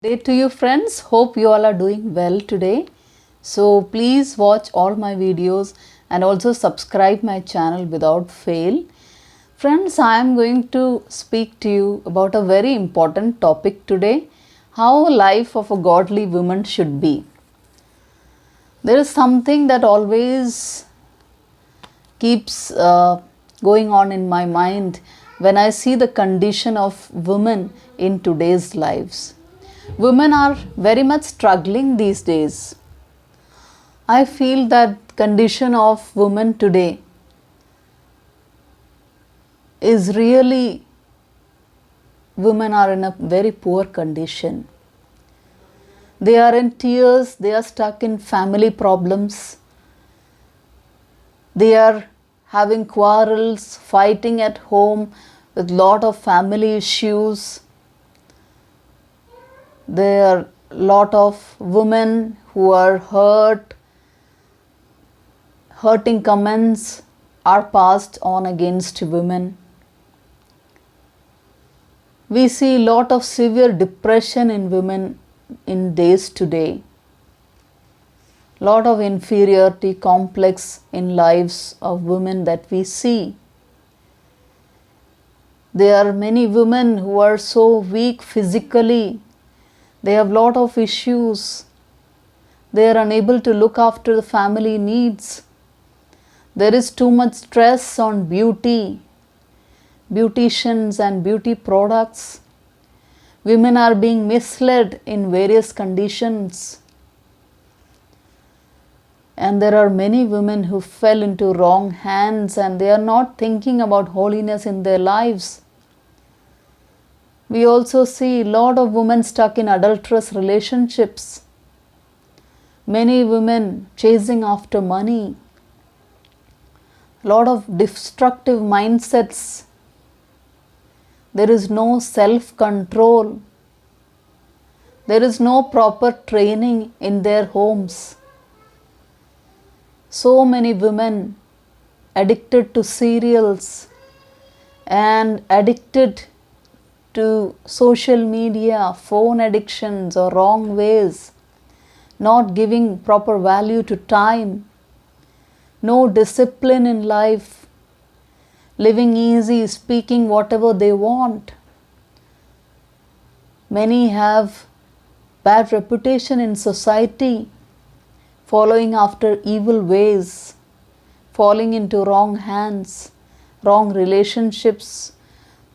Day to you friends, hope you all are doing well today. So please watch all my videos and also subscribe my channel without fail. Friends, I am going to speak to you about a very important topic today, how life of a godly woman should be. There is something that always keeps going on in my mind when I see the condition of women in today's lives. Women are very much struggling these days. I feel that condition of women today is really, women are in a very poor condition. They are in tears, they are stuck in family problems, they are having quarrels, fighting at home with lot of family issues. There are lot of women who are hurt. Hurting comments are passed on against women. We see lot of severe depression in women in days today. Lot of inferiority complex in lives of women that we see. There are many women who are so weak physically. They have lot of issues. They are unable to look after the family needs. There is too much stress on beauty, beauticians and beauty products. Women are being misled in various conditions. And there are many women who fell into wrong hands and they are not thinking about holiness in their lives. We also see a lot of women stuck in adulterous relationships. Many women chasing after money. A lot of destructive mindsets. There is no self-control. There is no proper training in their homes. So many women addicted to serials and addicted to social media, phone addictions or wrong ways, not giving proper value to time, no discipline in life, living easy, speaking whatever they want. Many have bad reputation in society, following after evil ways, falling into wrong hands, wrong relationships,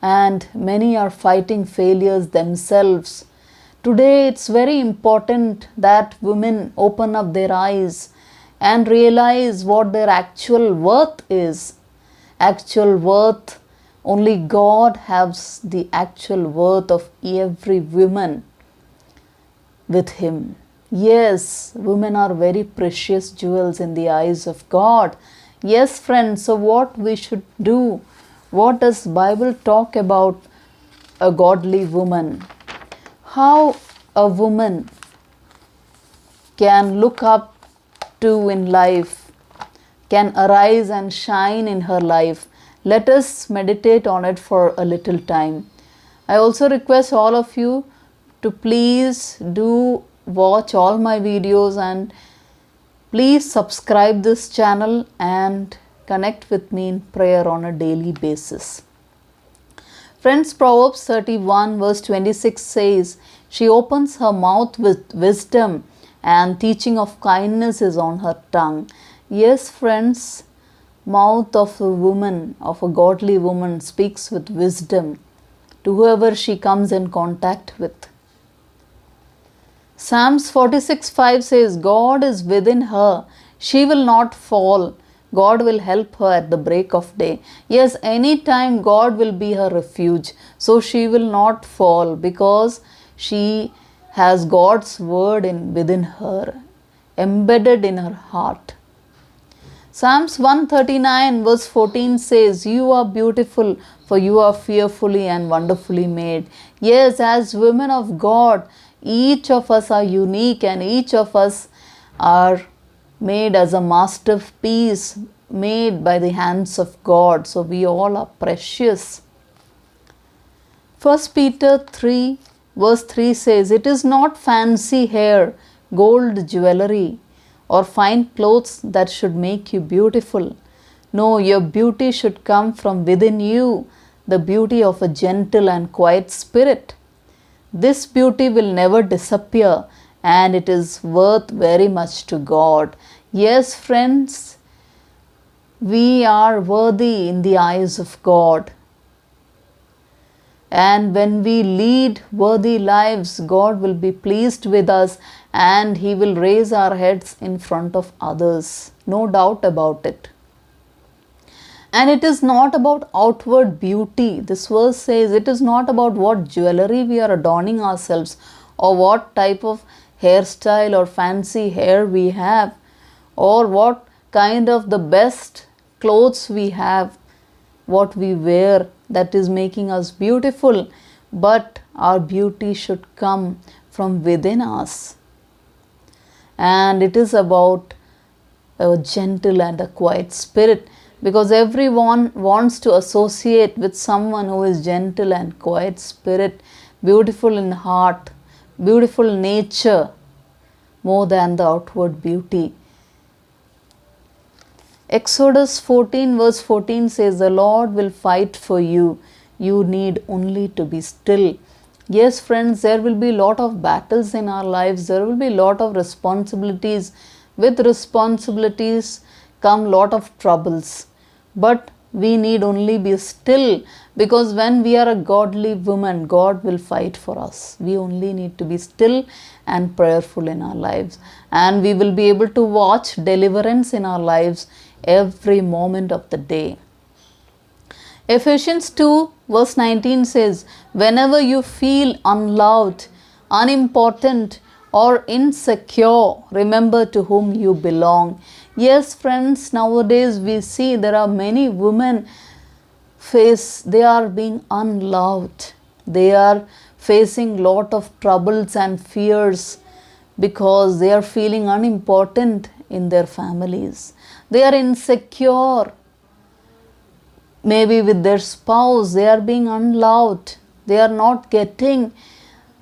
and many are fighting failures themselves. Today it's very important that women open up their eyes and realize what their actual worth is. Actual worth, only God has the actual worth of every woman with Him. Yes, women are very precious jewels in the eyes of God. Yes, friends, so what we should do? What does Bible talk about a godly woman? How a woman can look up to in life, can arise and shine in her life. Let us meditate on it for a little time. I also request all of you to please do watch all my videos and please subscribe this channel and connect with me in prayer on a daily basis. Friends, Proverbs 31 verse 26 says, "She opens her mouth with wisdom and teaching of kindness is on her tongue." Yes, friends, mouth of a woman, of a godly woman, speaks with wisdom to whoever she comes in contact with. Psalms 46:5 says, "God is within her, she will not fall. God will help her at the break of day." Yes, anytime God will be her refuge. So she will not fall because she has God's word within her, embedded in her heart. Psalms 139 verse 14 says, "You are beautiful, for you are fearfully and wonderfully made." Yes, as women of God, each of us are unique and each of us are made as a masterpiece, made by the hands of God. So we all are precious. 1 Peter 3 Verse 3 says, "It is not fancy hair, gold jewelry, or fine clothes that should make you beautiful. No, your beauty should come from within you, the beauty of a gentle and quiet spirit. This beauty will never disappear, and it is worth very much to God." Yes, friends, we are worthy in the eyes of God. And when we lead worthy lives, God will be pleased with us and He will raise our heads in front of others. No doubt about it. And it is not about outward beauty. This verse says it is not about what jewelry we are adorning ourselves or what type of hairstyle or fancy hair we have or what kind of the best clothes we have, what we wear that is making us beautiful, but our beauty should come from within us. And it is about a gentle and a quiet spirit, because everyone wants to associate with someone who is gentle and quiet spirit, beautiful in heart, beautiful nature, more than the outward beauty. Exodus 14 verse 14 says, "The Lord will fight for you. You need only to be still." Yes, friends, there will be a lot of battles in our lives. There will be a lot of responsibilities. With responsibilities come lot of troubles. But we need only be still, because when we are a godly woman, God will fight for us. We only need to be still and prayerful in our lives. And we will be able to watch deliverance in our lives every moment of the day. Ephesians 2 verse 19 says, "Whenever you feel unloved, unimportant, or insecure, remember to whom you belong." Yes, friends, nowadays we see there are many women they are being unloved. They are facing lot of troubles and fears because they are feeling unimportant in their families. They are insecure. Maybe with their spouse, they are being unloved. They are not getting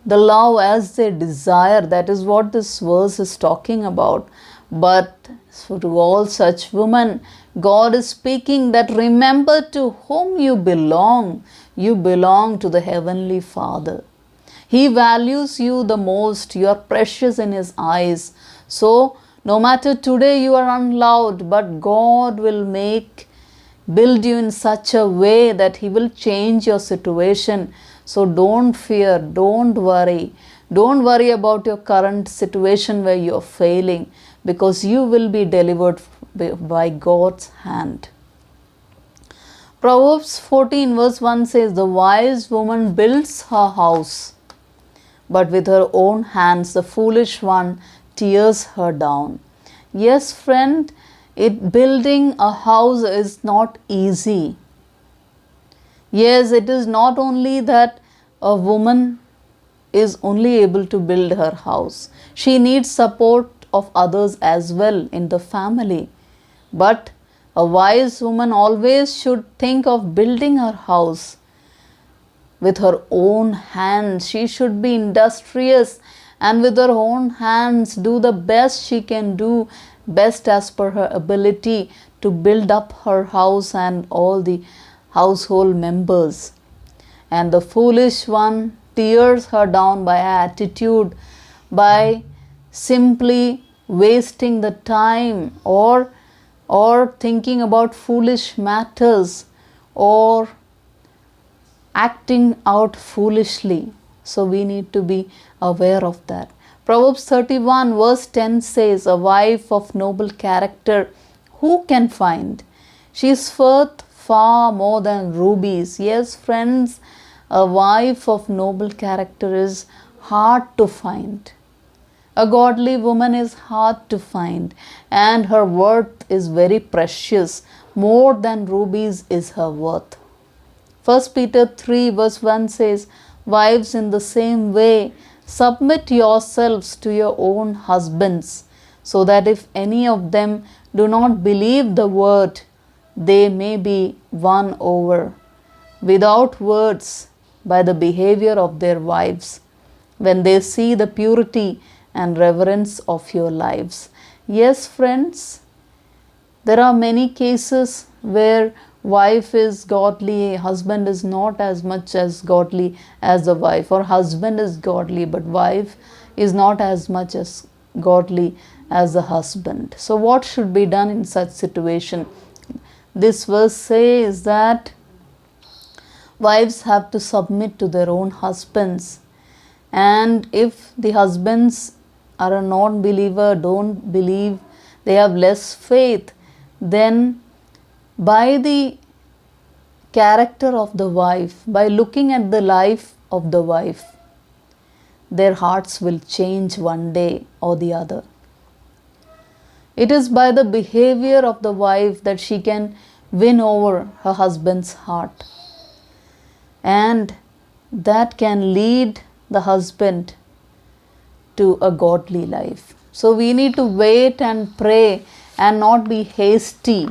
the love as they desire. That is what this verse is talking about. But to all such women, God is speaking that remember to whom you belong. You belong to the Heavenly Father. He values you the most. You are precious in His eyes. So, no matter today you are unloved, but God will build you in such a way that He will change your situation. So don't fear, don't worry. Don't worry about your current situation where you are failing, because you will be delivered by God's hand. Proverbs 14 verse 1 says, "The wise woman builds her house, but with her own hands the foolish one tears her down." Yes, friend, building a house is not easy. Yes, it is not only that a woman is only able to build her house. She needs support of others as well in the family. But a wise woman always should think of building her house with her own hands. She should be industrious and with her own hands do the best she can do, best as per her ability, to build up her house and all the household members. And the foolish one tears her down by attitude, by simply wasting the time or thinking about foolish matters or acting out foolishly. So we need to be aware of that. Proverbs 31 verse 10 says, "A wife of noble character who can find? She is worth far more than rubies." Yes, friends, a wife of noble character is hard to find. A godly woman is hard to find, and her worth is very precious. More than rubies is her worth. 1 Peter 3 verse 1 says, "Wives, in the same way, submit yourselves to your own husbands, so that if any of them do not believe the word, they may be won over without words by the behavior of their wives, when they see the purity and reverence of your lives. Yes, friends, there are many cases where wife is godly, husband is not as much as godly as the wife, or husband is godly but wife is not as much as godly as the husband. So what should be done in such situation? This verse says that wives have to submit to their own husbands, and if the husbands are a non-believer, don't believe, they have less faith, then by the character of the wife, by looking at the life of the wife, their hearts will change one day or the other. It is by the behavior of the wife that she can win over her husband's heart, and that can lead the husband to a godly life. So we need to wait and pray and not be hasty.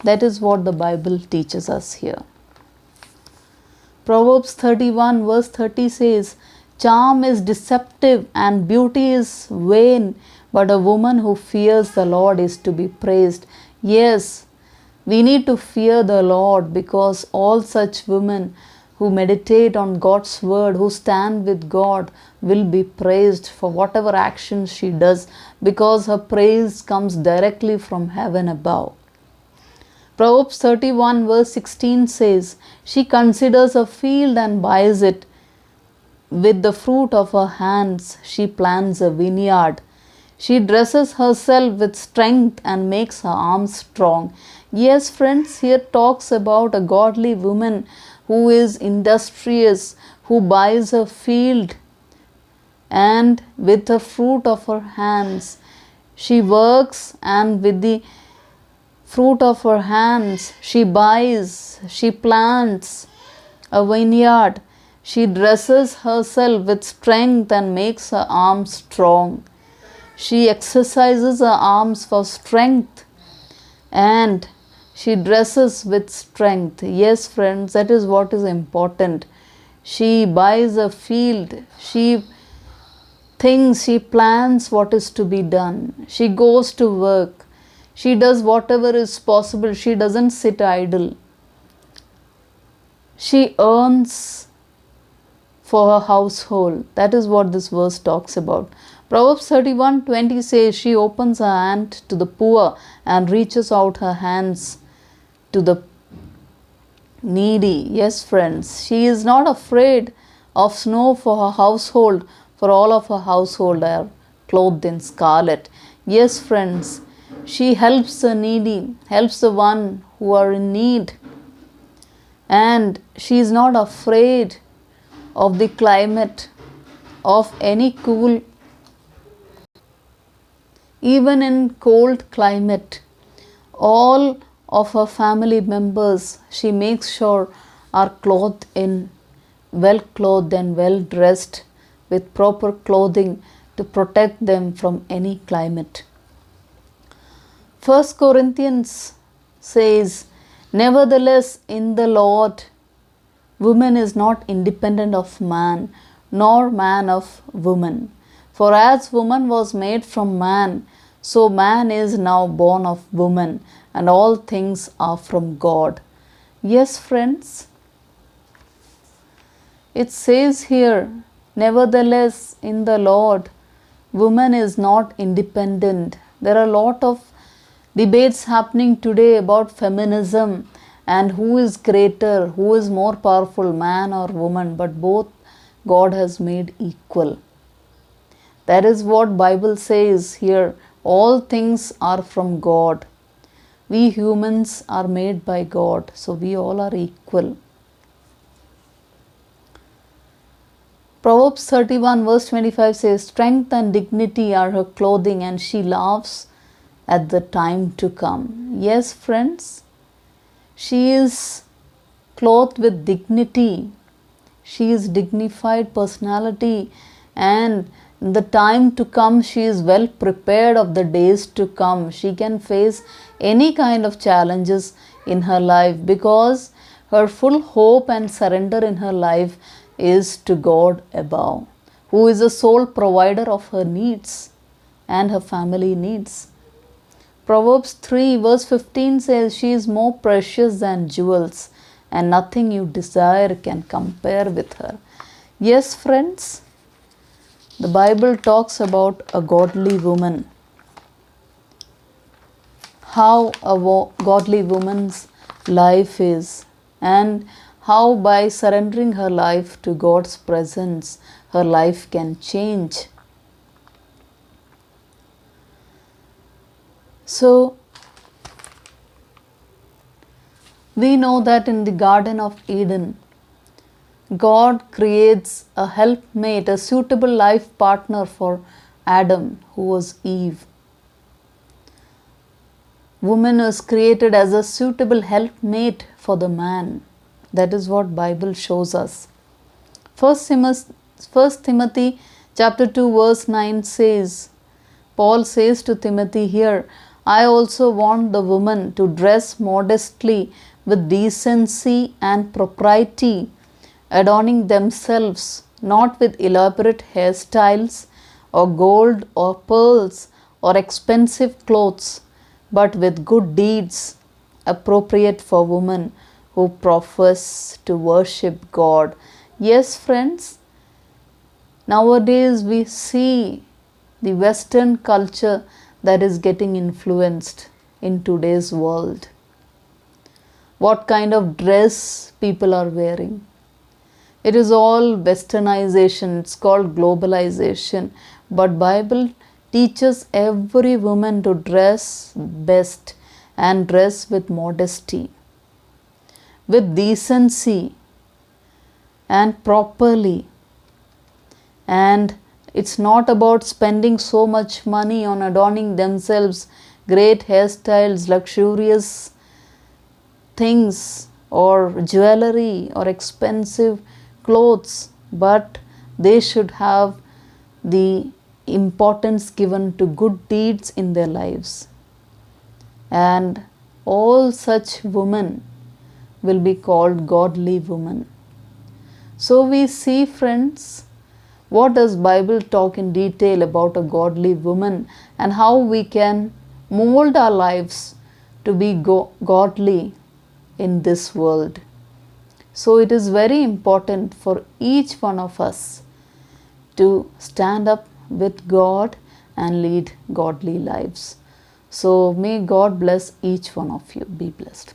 That is what the Bible teaches us here. Proverbs 31 verse 30 says, charm is deceptive and beauty is vain, but a woman who fears the Lord is to be praised. Yes, we need to fear the Lord, because all such women who meditate on God's word, who stand with God, will be praised for whatever actions she does, because her praise comes directly from heaven above. Proverbs 31 verse 16 says, she considers a field and buys it. With the fruit of her hands she plants a vineyard. She dresses herself with strength and makes her arms strong. Yes, friends, here talks about a godly woman who is industrious, who buys a field, and with the fruit of her hands she works, and with the fruit of her hands she buys, she plants a vineyard. She dresses herself with strength and makes her arms strong. She exercises her arms for strength and she dresses with strength. Yes, friends, that is what is important. She buys a field, she thinks, she plans what is to be done. She goes to work. She does whatever is possible. She doesn't sit idle. She earns for her household. That is what this verse talks about. Proverbs 31:20 says, she opens her hand to the poor and reaches out her hands to the needy. Yes, friends, she is not afraid of snow for her household, for all of her household are clothed in scarlet. Yes, friends, she helps the needy, helps the one who are in need, and she is not afraid of the climate, of any cool, even in cold climate. All of her family members she makes sure are clothed in, well clothed and well dressed with proper clothing to protect them from any climate. 1 Corinthians says, nevertheless in the Lord woman is not independent of man, nor man of woman. For as woman was made from man, so man is now born of woman, and all things are from God. Yes, friends, it says here, nevertheless in the Lord woman is not independent. There are a lot of debates happening today about feminism and who is greater, who is more powerful, man or woman, but both God has made equal. That is what Bible says here. All things are from God. We humans are made by God, so we all are equal. Proverbs 31 verse 25 says, strength and dignity are her clothing, and she laughs at the time to come. Yes, friends, she is clothed with dignity. She is dignified personality, and in the time to come she is well prepared of the days to come. She can face any kind of challenges in her life because her full hope and surrender in her life is to God above. who is the sole provider of her needs and her family needs. Proverbs 3 verse 15 says, "She is more precious than jewels, and nothing you desire can compare with her." Yes, friends, the Bible talks about a godly woman. How a godly woman's life is, and how by surrendering her life to God's presence, her life can change. So, we know that in the Garden of Eden, God creates a helpmate, a suitable life partner for Adam, who was Eve. Woman is created as a suitable helpmate for the man. That is what Bible shows us. First Timothy chapter 2 verse 9 says, Paul says to Timothy here, "I also want the woman to dress modestly with decency and propriety, adorning themselves not with elaborate hairstyles or gold or pearls or expensive clothes, but with good deeds appropriate for women who profess to worship God." Yes, friends, nowadays we see the Western culture that is getting influenced in today's world. What kind of dress people are wearing. It is all westernization, it's called globalization. But Bible teaches every woman to dress best and dress with modesty, with decency and properly. And it's not about spending so much money on adorning themselves, great hairstyles, luxurious things or jewelry or expensive clothes, but they should have the importance given to good deeds in their lives. And all such women will be called godly women. So we see, friends, what does Bible talk in detail about a godly woman and how we can mold our lives to be godly in this world. So it is very important for each one of us to stand up with God and lead godly lives. So may God bless each one of you. Be blessed.